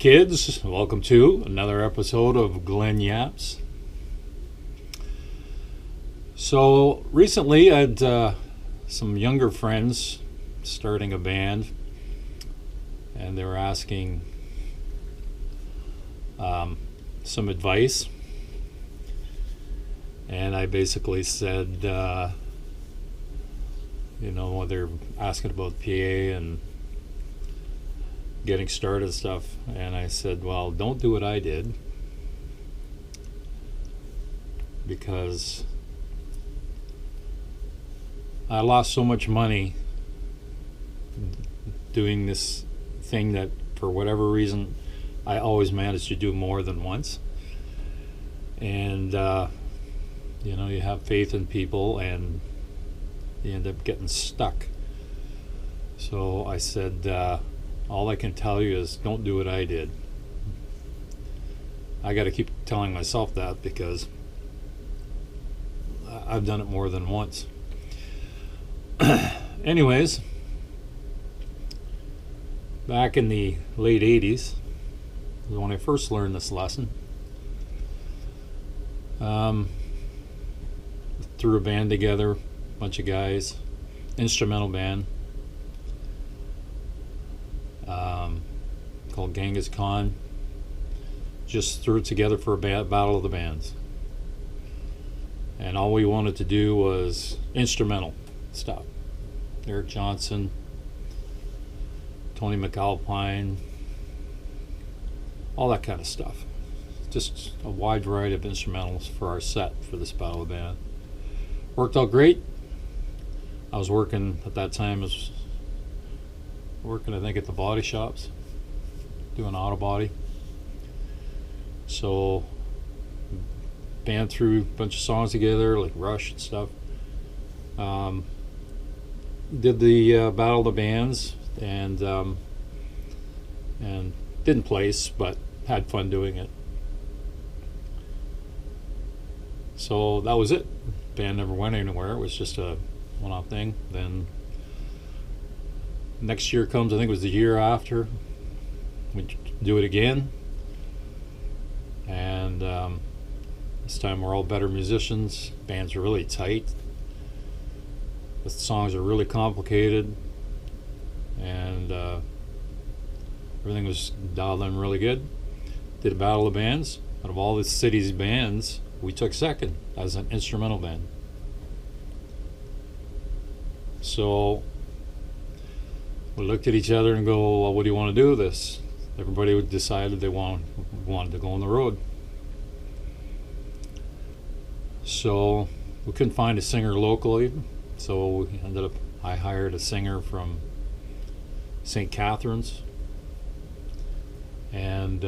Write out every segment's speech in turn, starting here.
kids, welcome to another episode of Glen Yaps. So recently I had some younger friends starting a band, and they were asking some advice, and I basically said, they're asking about PA and getting started and stuff, and I said, well, don't do what I did, because I lost so much money doing this thing that for whatever reason I always managed to do more than once. And you have faith in people and you end up getting stuck. So I said, all I can tell you is don't do what I did. I got to keep telling myself that because I've done it more than once. Anyways, back in the late 80s was when I first learned this lesson. Threw a band together, a bunch of guys, instrumental band. Called Genghis Khan. Just threw it together for a battle of the bands, and all we wanted to do was instrumental stuff. Eric Johnson, Tony McAlpine, all that kind of stuff. Just a wide variety of instrumentals for our set for this battle of the band. Worked out great. I was working at that time, I think at the body shops, doing auto body. So band threw a bunch of songs together like Rush and stuff. Did the Battle of the Bands and didn't place, but had fun doing it. So that was it. Band never went anywhere. It was just a one-off thing. Then next year comes, I think it was the year after, we do it again, and this time we're all better musicians. Bands are really tight, the songs are really complicated, and everything was dialed in really good. Did a battle of bands. Out of all the city's bands, we took second as an instrumental band. So we looked at each other and go, well, what do you want to do with this? Everybody decided they wanted to go on the road. So we couldn't find a singer locally, so I hired a singer from St. Catharines, and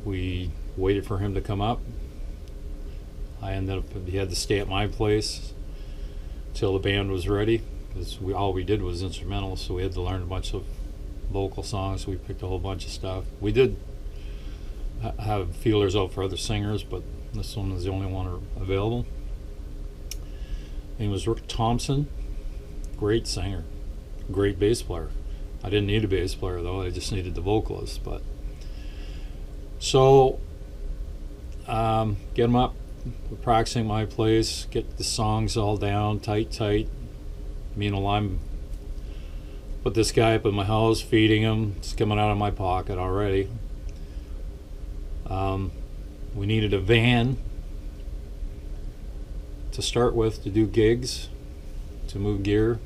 we waited for him to come up. He had to stay at my place till the band was ready, because all we did was instrumental, so we had to learn a bunch of vocal songs. We picked a whole bunch of stuff. We did have feelers out for other singers, but this one was the only one available. He was Rick Thompson. Great singer, great bass player. I didn't need a bass player though, I just needed the vocalist. But so get him up. We're practicing my place, get the songs all down tight. Meanwhile, I'm put this guy up in my house, feeding him. It's coming out of my pocket already. We needed a van to start with to do gigs, to move gear.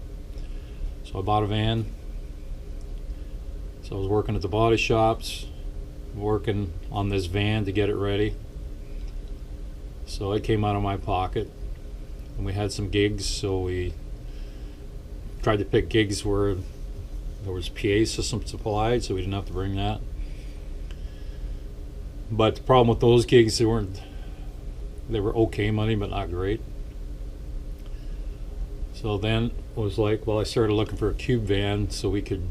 So I bought a van. So I was working at the body shops, working on this van to get it ready. So it came out of my pocket, and we had some gigs, so we tried to pick gigs where there was PA system supplied, so we didn't have to bring that. But the problem with those gigs, they were okay money, but not great. So then it was like, well, I started looking for a cube van, so we could,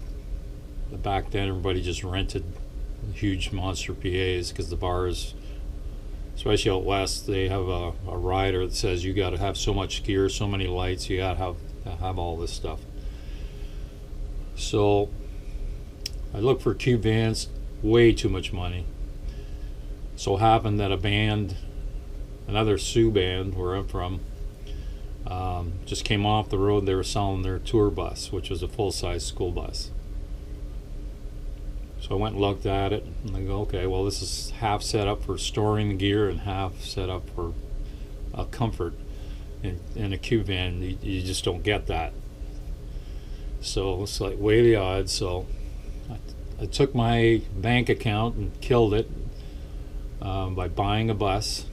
back then everybody just rented huge monster PAs, because the bars, especially out west, they have a rider that says you got to have so much gear, so many lights, you got to have all this stuff. So I looked for cube vans, way too much money. So happened that a band, another Sioux band where I'm from, just came off the road. They were selling their tour bus, which was a full-size school bus. So I went and looked at it, and I go, okay, well, this is half set up for storing the gear and half set up for comfort. In a cube van, you just don't get that. So it's like way the odds. So I took my bank account and killed it by buying a bus,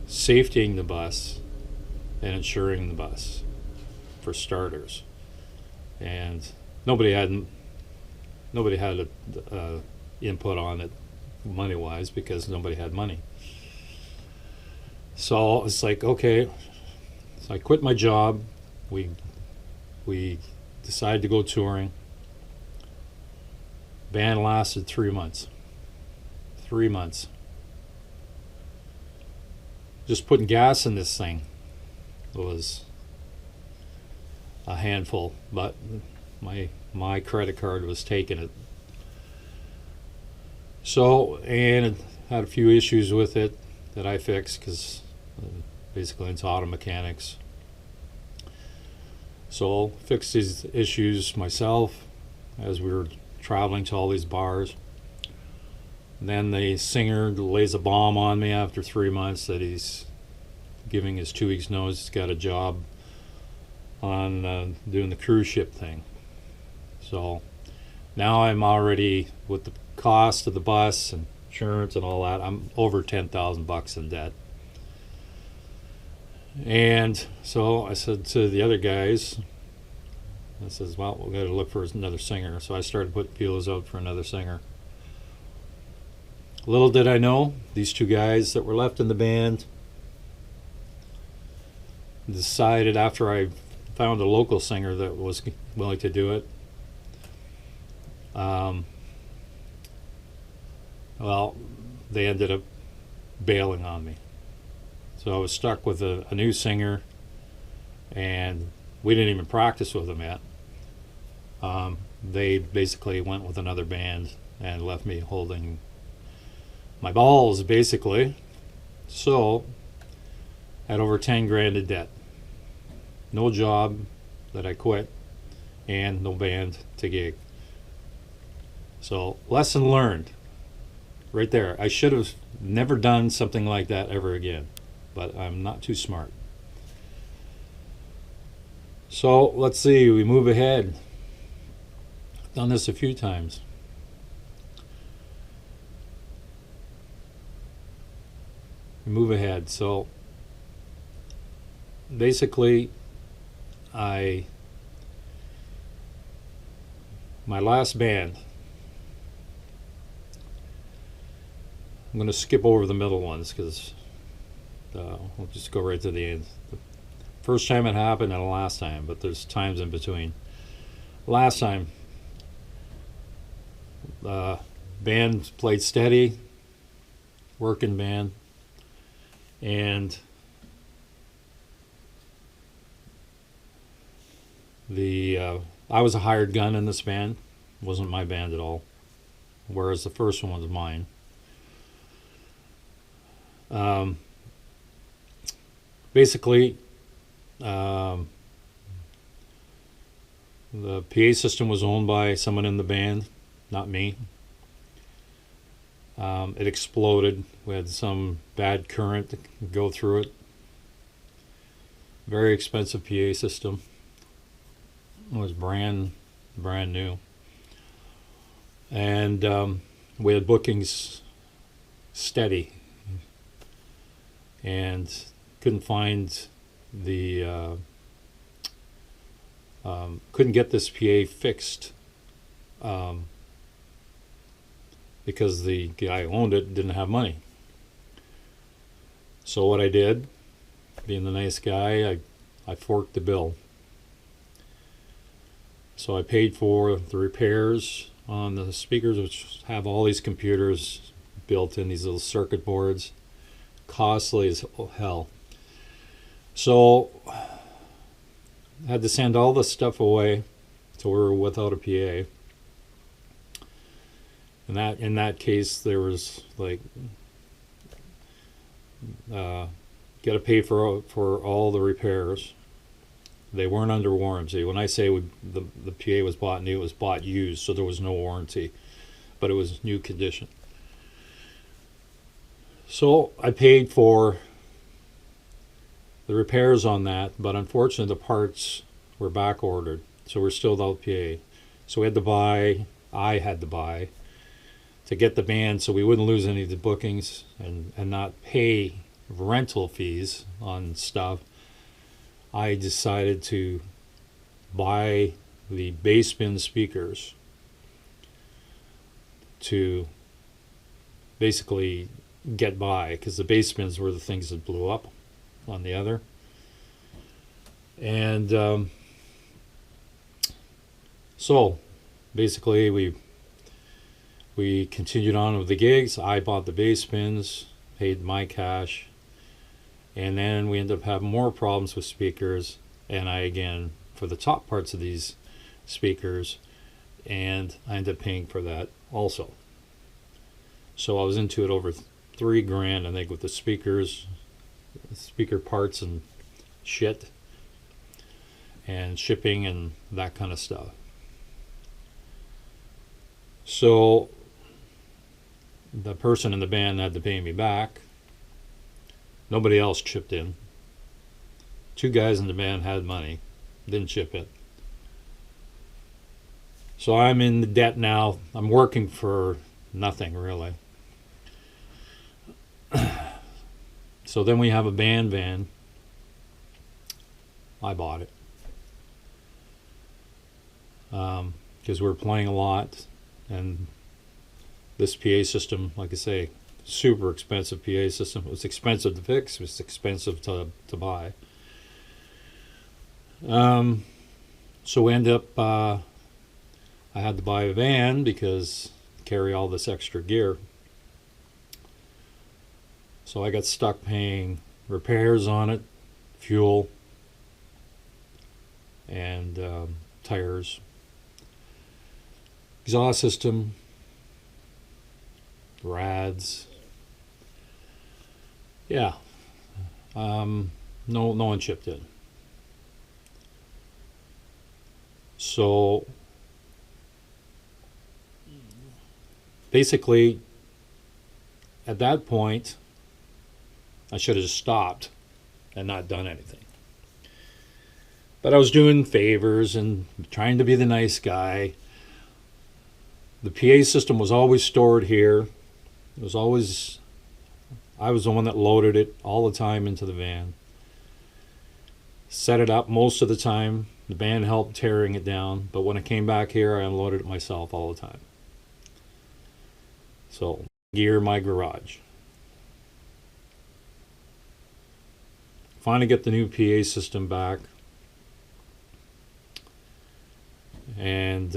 safetying the bus, and insuring the bus for starters. And nobody had a input on it money-wise because nobody had money. So it's like, okay. So I quit my job. We decided to go touring. Band lasted 3 months. 3 months. Just putting gas in this thing was a handful, but my credit card was taking it. So, and it had a few issues with it that I fixed because basically it's auto mechanics. So fixed these issues myself as we were traveling to all these bars. And then the singer lays a bomb on me after 3 months that he's giving his 2 weeks notice. He's got a job on doing the cruise ship thing. So now I'm already, with the cost of the bus and insurance and all that, I'm over $10,000 in debt. And so I said to the other guys, I says, well, we've got to look for another singer. So I started putting feelers out for another singer. Little did I know, these two guys that were left in the band decided, after I found a local singer that was willing to do it, well, they ended up bailing on me. So I was stuck with a new singer, and we didn't even practice with them yet. They basically went with another band and left me holding my balls, basically. So I had over 10 grand in debt. No job that I quit, and no band to gig. So lesson learned right there. I should have never done something like that ever again, but I'm not too smart. So let's see, we move ahead. I've done this a few times. We move ahead. So basically, my last band, I'm going to skip over the middle ones because we'll just go right to the end. The first time it happened and the last time, but there's times in between. Last time, band played steady, working band, and I was a hired gun in this band. It wasn't my band at all, whereas the first one was mine. Basically, the PA system was owned by someone in the band, not me. It exploded. We had some bad current go through it. Very expensive PA system. It was brand new. And we had bookings steady. And couldn't find the couldn't get this PA fixed because the guy who owned it didn't have money. So what I did, being the nice guy, I forked the bill. So I paid for the repairs on the speakers, which have all these computers built in, these little circuit boards. Costly as hell. So I had to send all the stuff away So we were without a PA. And in that case, there was like, got to pay for all the repairs. They weren't under warranty. When I say the PA was bought new, it was bought used, so there was no warranty, but it was new condition. So I paid for the repairs on that, but unfortunately the parts were back ordered, so we're still without PA. So I had to buy to get the band so we wouldn't lose any of the bookings and not pay rental fees on stuff. I decided to buy the bass bin speakers to basically get by, because the bass bins were the things that blew up on the other. And so basically we continued on with the gigs. I bought the bass bins, paid my cash, and then we ended up having more problems with speakers, and I again for the top parts of these speakers, and I ended up paying for that also. So I was into it over $3,000, I think, with the speakers, speaker parts and shit, and shipping and that kind of stuff. So the person in the band had to pay me back. Nobody else chipped in. 2 guys in the band had money, didn't chip it. So I'm in the debt now. I'm working for nothing really. So then we have a band van. I bought it because we're playing a lot, and this PA system, like I say, super expensive PA system. It was expensive to fix. It was expensive to buy. So we end up, I had to buy a van because carry all this extra gear. So I got stuck paying repairs on it, fuel, and tires, exhaust system, rads. Yeah. No one chipped in. So basically at that point I should have just stopped and not done anything. But I was doing favors and trying to be the nice guy. The PA system was always stored here. It was always, I was the one that loaded it all the time into the van. Set it up most of the time. The band helped tearing it down, but when I came back here, I unloaded it myself all the time. So, gear my garage. Finally get the new PA system back, and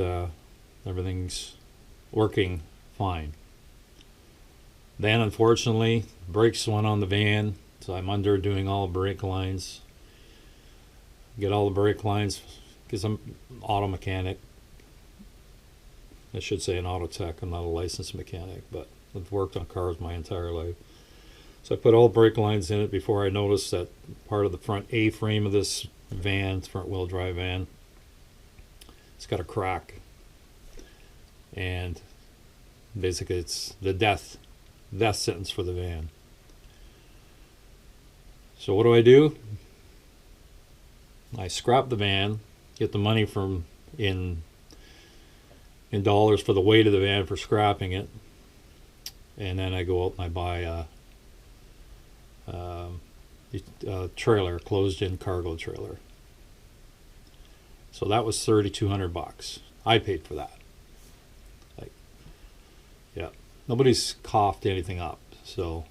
everything's working fine. Then unfortunately brakes went on the van, so I'm under doing all the brake lines. Get all the brake lines because I'm an auto mechanic. I should say an auto tech. I'm not a licensed mechanic, but I've worked on cars my entire life. So I put all the brake lines in it before I noticed that part of the front A-frame of this van, front wheel drive van, it's got a crack. And basically it's the death sentence for the van. So what do? I scrap the van, get the money from in dollars for the weight of the van for scrapping it, and then I go out and I buy a trailer, closed-in cargo trailer. So that was $3,200. I paid for that. Like, yeah, nobody's coughed anything up, so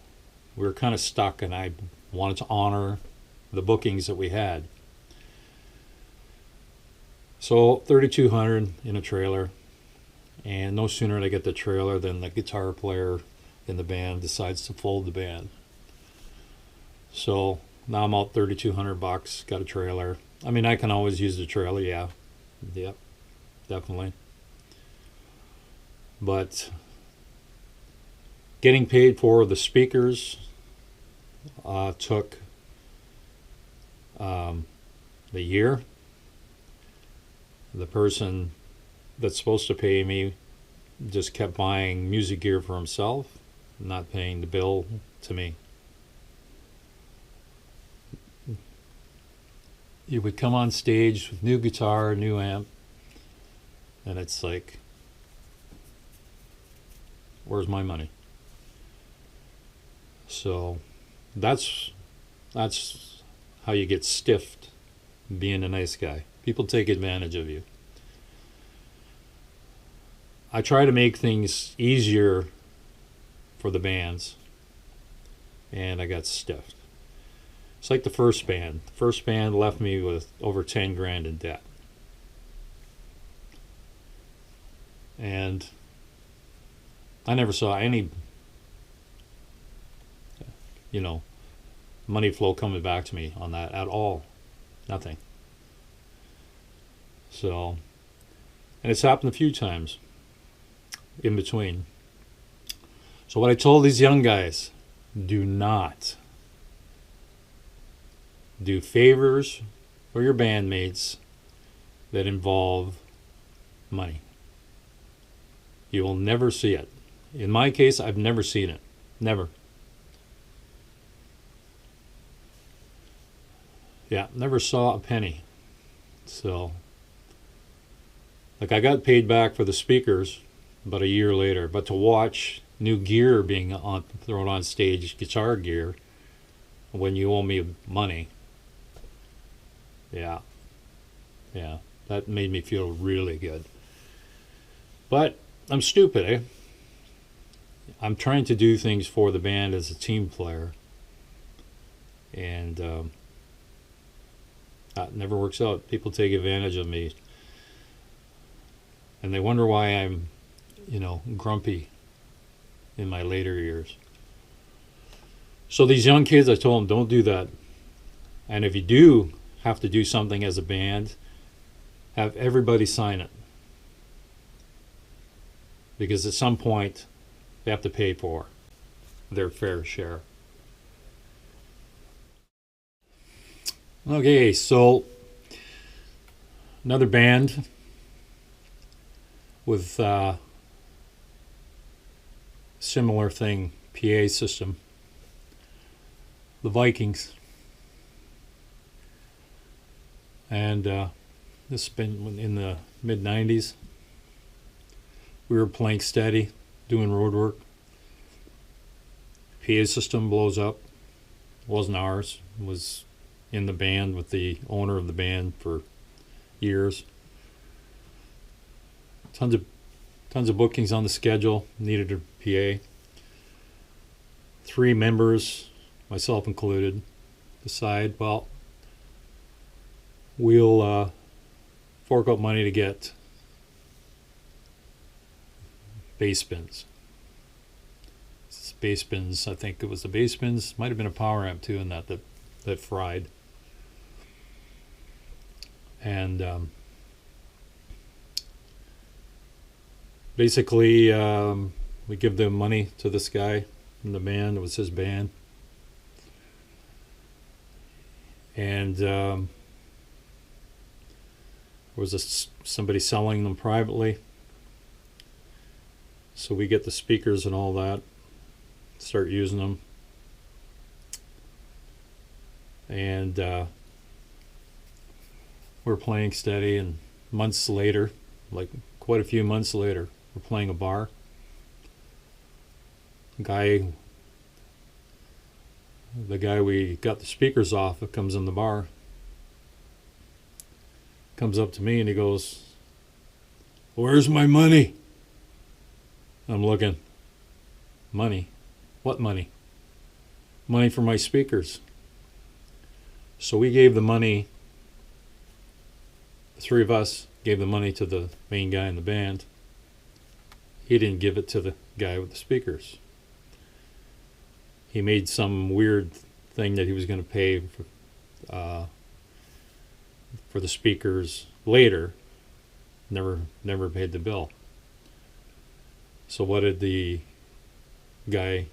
we were kind of stuck, and I wanted to honor the bookings that we had. So $3,200 in a trailer, and no sooner did I get the trailer than the guitar player in the band decides to fold the band. So now I'm out $3,200, got a trailer. I mean, I can always use the trailer, yeah. definitely. But getting paid for the speakers took the year. The person that's supposed to pay me just kept buying music gear for himself, not paying the bill to me. You would come on stage with new guitar, new amp, and it's like, where's my money? So that's how you get stiffed being a nice guy. People take advantage of you. I try to make things easier for the bands, and I got stiffed. It's like the first band. The first band left me with over 10 grand in debt. And I never saw any, money flow coming back to me on that at all. Nothing. So, and it's happened a few times in between. So what I told these young guys, do not do favors for your bandmates that involve money. You will never see it. In my case, I've never seen it. Never. Yeah, never saw a penny. So, like, I got paid back for the speakers about a year later, but to watch new gear being thrown on stage, guitar gear, when you owe me money, yeah, that made me feel really good. But I'm stupid, eh? I'm trying to do things for the band as a team player, and that never works out. People take advantage of me, and they wonder why I'm, grumpy in my later years. So these young kids, I told them, don't do that. And if you do have to do something as a band, have everybody sign it. Because at some point, they have to pay for their fair share. Okay, so another band with similar thing, PA system, the Vikings. And this has been in the mid-90s. We were playing steady, doing road work. PA system blows up. It wasn't ours. It was in the band with the owner of the band for years. Tons of bookings on the schedule. Needed a PA. 3 members, myself included, decide, well, we'll fork out money to get bass bins. Bass bins, I think it was the bass bins. Might have been a power amp too in that fried. And basically, we give the money to this guy in the band. It was his band. And there was somebody selling them privately. So we get the speakers and all that, start using them. And we're playing steady, and months later, like quite a few months later, we're playing a bar. The guy we got the speakers off that comes in the bar comes up to me and he goes, "Where's my money?" I'm looking. Money? What money? Money for my speakers. So we gave the money, the 3 of us gave the money to the main guy in the band. He didn't give it to the guy with the speakers. He made some weird thing that he was going to pay for the speakers later, never paid the bill. So what did the guy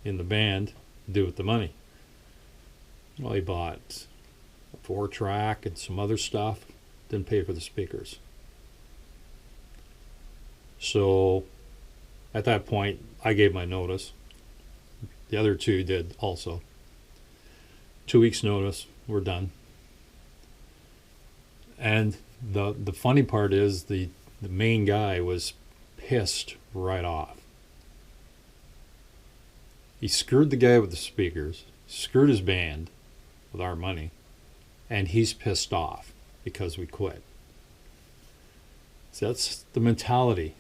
in the band do with the money? Well, he bought a 4-track and some other stuff, didn't pay for the speakers. So at that point, I gave my notice. The other two did also. 2 weeks notice, we're done. And the funny part is the main guy was pissed right off. He screwed the guy with the speakers, screwed his band with our money, and he's pissed off because we quit. So that's the mentality.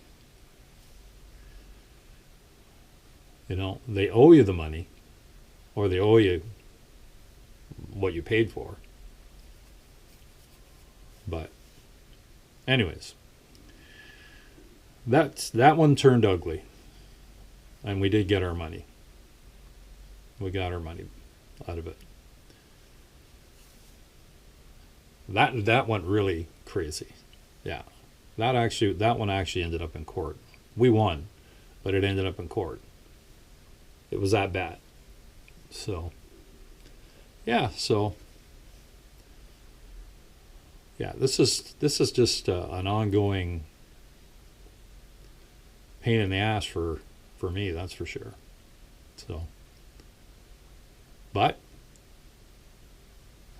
You know, they owe you the money, or they owe you what you paid for. But anyways, that one turned ugly, and we did get our money. We got our money out of it. That went really crazy. Yeah, that one actually ended up in court. We won, but it ended up in court. It was that bad. So yeah, this is just an ongoing pain in the ass for me, that's for sure. So, but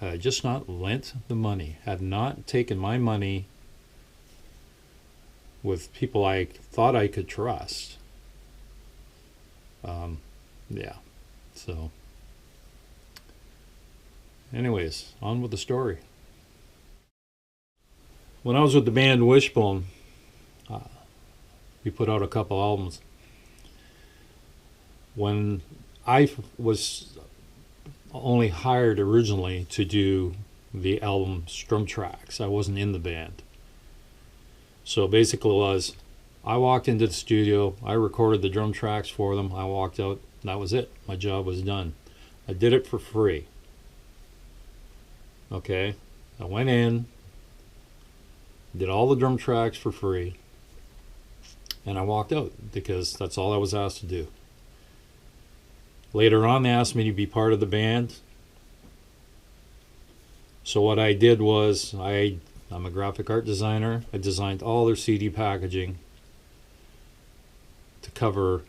had I just not lent the money, had not taken my money with people I thought I could trust, yeah. So, anyways, on with the story. When I was with the band Wishbone, we put out a couple albums. When I was only hired originally to do the album Strum Tracks, I wasn't in the band. So basically it was, I walked into the studio, I recorded the drum tracks for them, I walked out, and that was it. My job was done. I did it for free. Okay? I went in, did all the drum tracks for free, and I walked out because that's all I was asked to do. Later on, they asked me to be part of the band. So what I did was, I'm a graphic art designer. I designed all their CD packaging to cover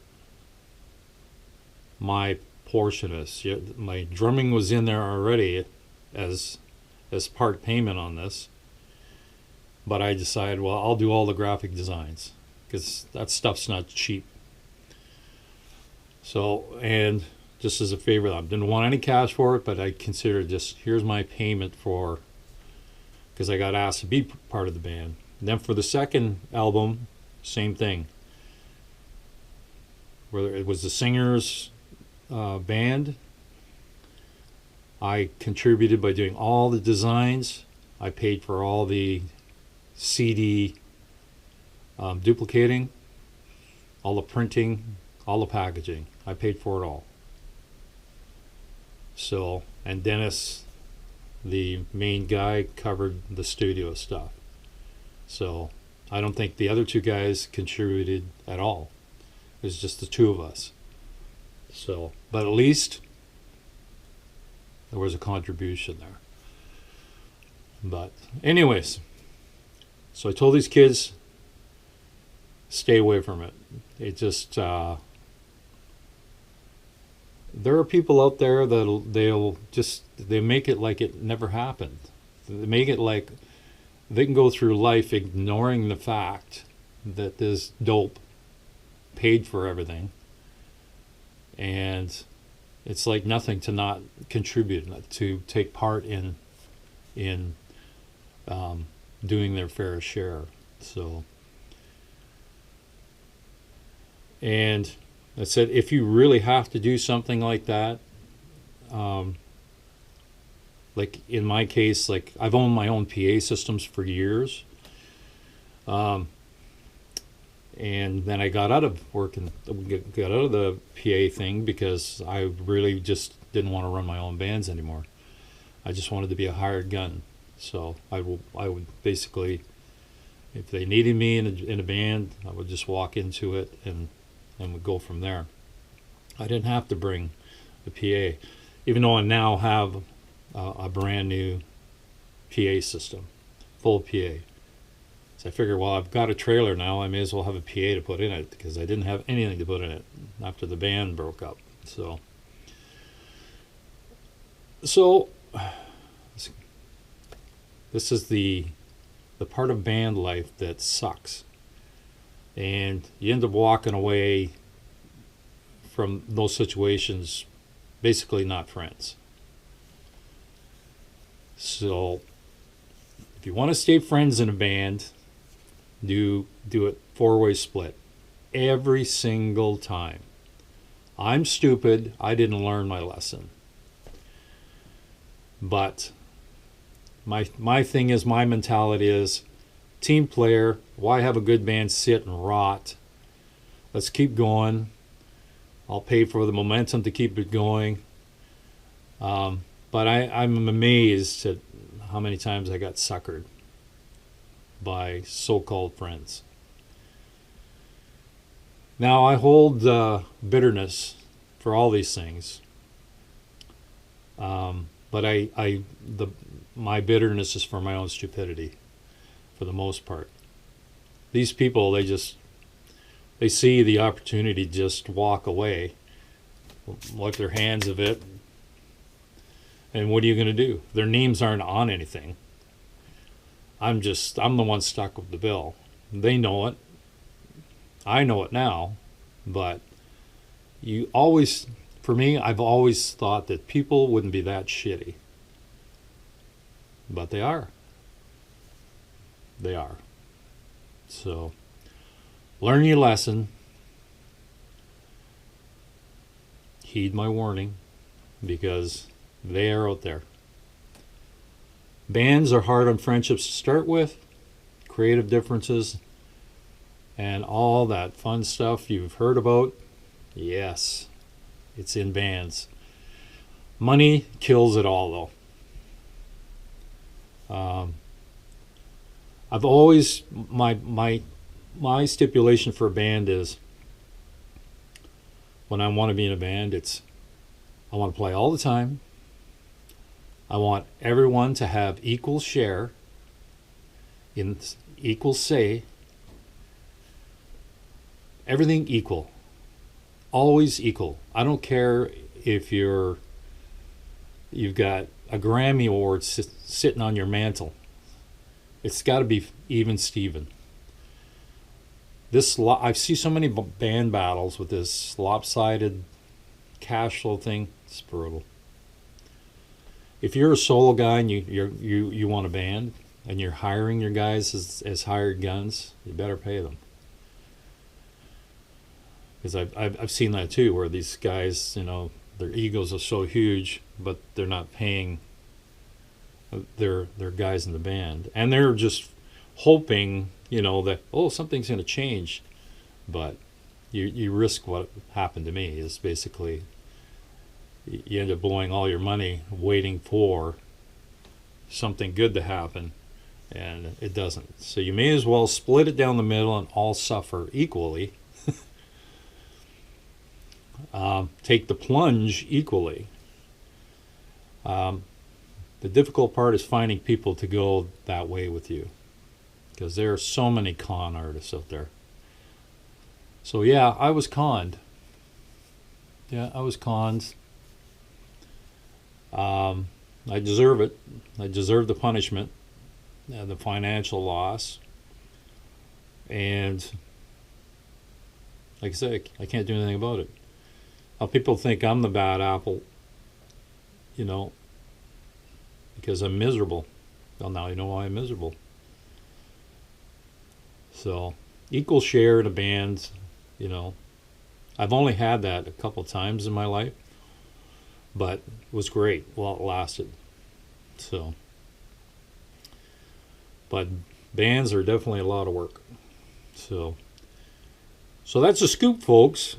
my portion of this. My drumming was in there already as part payment on this. But I decided, well, I'll do all the graphic designs because that stuff's not cheap. So, and just as a favor, I didn't want any cash for it, but I considered just, here's my payment for, because I got asked to be part of the band. And then for the second album, same thing. Whether it was the singer's band, I contributed by doing all the designs. I paid for all the CD duplicating, all the printing, all the packaging. I paid for it all. So, and Dennis, the main guy, covered the studio stuff. So I don't think the other two guys contributed at all. It was just the two of us. So, but at least there was a contribution there. But anyways, so I told these kids, stay away from it. It just, there are people out there that they make it like it never happened. They make it like they can go through life ignoring the fact that this dope paid for everything, and it's like nothing to not contribute, to take part in doing their fair share. So, and I said, if you really have to do something like that, like in my case, like I've owned my own PA systems for years, and then I got out of working, got out of the PA thing because I really just didn't want to run my own bands anymore. I just wanted to be a hired gun. So I would basically If they needed me in a band, I would just walk into it and would go from there. I didn't have to bring a PA, even though I now have a brand new PA system, full PA. So I figured, well, I've got a trailer now, I may as well have a PA to put in it, because I didn't have anything to put in it after the band broke up. So this is the part of band life that sucks. And you end up walking away from those situations basically not friends. So if you want to stay friends in a band, do it four-way split every single time. I'm stupid, I didn't learn my lesson. But my thing is, my mentality is, team player, why have a good band sit and rot? Let's keep going. I'll pay for the momentum to keep it going. But I'm amazed at how many times I got suckered by so-called friends. Now, I hold bitterness for all these things. But my bitterness is for my own stupidity, for the most part. These people, they see the opportunity to just walk away, wipe their hands of it, and what are you going to do? Their names aren't on anything. I'm the one stuck with the bill. They know it. I know it now, but for me, I've always thought that people wouldn't be that shitty. But they are. They are. So, learn your lesson. Heed my warning, because they are out there. Bands are hard on friendships to start with, creative differences, and all that fun stuff you've heard about. Yes, it's in bands. Money kills it all, though. I've always, my stipulation for a band is, when I want to be in a band, I want to play all the time. I want everyone to have equal share, in equal say, everything equal, always equal. I don't care if you've got a Grammy Award sitting on your mantle. It's got to be even Steven. I see so many band battles with this lopsided cash flow thing. It's brutal. If you're a solo guy and you want a band and you're hiring your guys as hired guns, you better pay them. Because I've seen that too, where these guys, their egos are so huge, but they're not paying their guys in the band, and they're just hoping, that something's going to change. But you risk what happened to me, is basically you end up blowing all your money waiting for something good to happen, and it doesn't. So you may as well split it down the middle and all suffer equally. Take the plunge equally. The difficult part is finding people to go that way with you, because there are so many con artists out there. So yeah, I was conned. Yeah, I was conned. I deserve it. I deserve the punishment, the financial loss. And like I said, I can't do anything about it. How people think I'm the bad apple, because I'm miserable. Well, now you know why I'm miserable. So, equal share in a band, I've only had that a couple times in my life, but it was great while it lasted. So, but bands are definitely a lot of work. So that's a scoop, folks.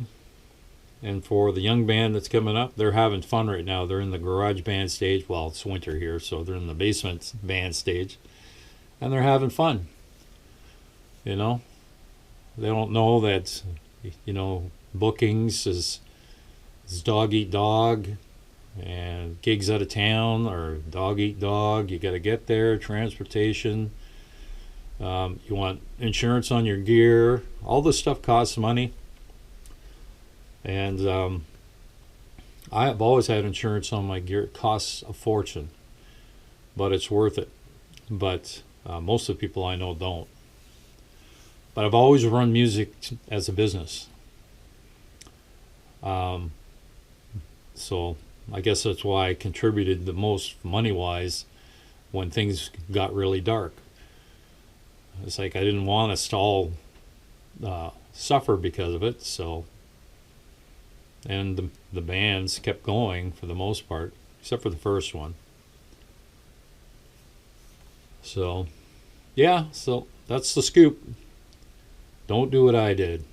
And for the young band that's coming up, they're having fun right now. They're in the garage band stage. Well, it's winter here, so they're in the basement band stage. And they're having fun. You know, they don't know that, bookings is dog eat dog, and gigs out of town are dog eat dog. You got to get there, transportation. You want insurance on your gear. All this stuff costs money. And I have always had insurance on my gear. It costs a fortune, but it's worth it. But most of the people I know don't. But I've always run music as a business. So I guess that's why I contributed the most money-wise when things got really dark. It's like I didn't want us to all suffer because of it. So, and the bands kept going for the most part, except for the first one. So, yeah, so that's the scoop. Don't do what I did.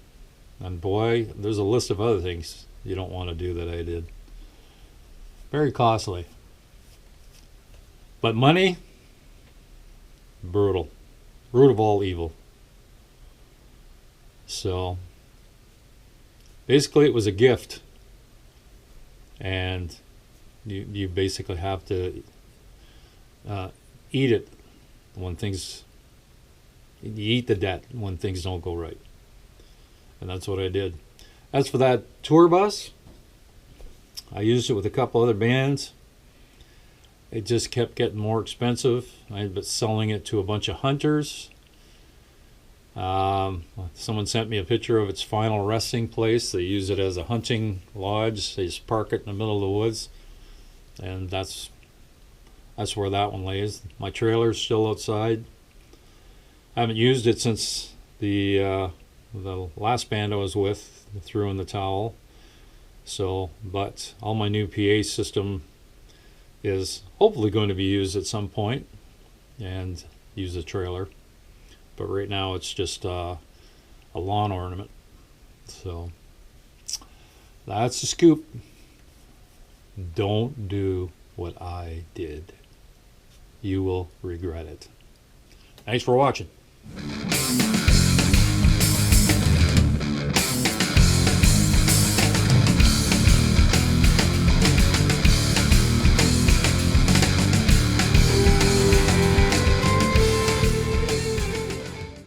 And boy, there's a list of other things you don't want to do that I did. Very costly. But money, brutal. Root of all evil. So, basically it was a gift. And you basically have to eat it when things... You eat the debt when things don't go right. And that's what I did. As for that tour bus, I used it with a couple other bands. It just kept getting more expensive. I ended up selling it to a bunch of hunters. Someone sent me a picture of its final resting place. They use it as a hunting lodge. They just park it in the middle of the woods. And that's where that one lays. My trailer's still outside. I haven't used it since the last band I was with threw in the towel. So, but all my new PA system is hopefully going to be used at some point and use the trailer. But right now it's just a lawn ornament. So that's the scoop. Don't do what I did. You will regret it. Thanks for watching.